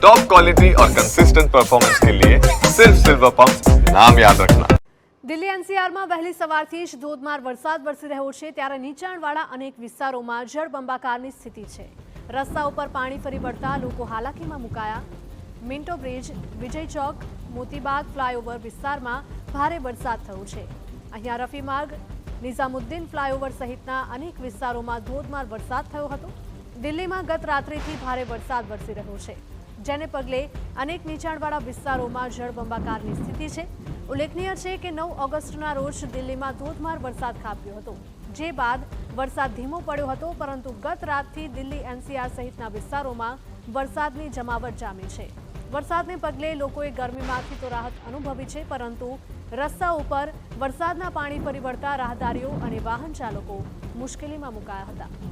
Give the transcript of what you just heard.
Top quality और consistent performance के लिए सिर्फ सिल्वर पंप नाम याद रखना। દિલ્હી એનસીઆરમાં વહેલી સવારથી જ ધોધમાર વરસાદ વરસી રહ્યો છે ત્યારે નીચાણવાળા અનેક વિસ્તારોમાં જળબંબાકારની સ્થિતિ છે। રસ્તા ઉપર પાણી ફરી વળતા લોકો હાલાકીમાં મુકાયા। મિન્ટો બ્રિજ, વિજય ચોક, મોતીબાગ ફ્લાયઓવર વિસ્તારમાં ભારે વરસાદ થયો છે। અહીંયા રફી માર્ગ, નિઝામુદ્દીન ફ્લાયઓવર સહિતના અનેક વિસ્તારોમાં ધોધમાર વરસાદ થયો હતો। દિલ્હીમાં ગત રાત્રિથી ભારે વરસાદ વરસી રહ્યો છે, જેને પગલે અનેક નીચાણવાળા વિસ્તારોમાં જળબંબાકારની સ્થિતિ છે। ઉલ્લેખનીય છે કે 9 ઓગસ્ટના રોજ દિલ્હીમાં ધોધમાર વરસાદ ખાબક્યો હતો, જે બાદ વરસાદ ધીમો પડ્યો હતો, પરંતુ ગત રાતથી દિલ્હી એનસીઆર સહિતના વિસ્તારોમાં વરસાદની જમાવટ જામી છે। વરસાદને પગલે લોકોએ ગરમીમાંથી તો રાહત અનુભવી છે, પરંતુ રસ્તા ઉપર વરસાદના પાણી ફરી વળતા રાહદારીઓ અને વાહન ચાલકો મુશ્કેલીમાં મુકાયા હતા।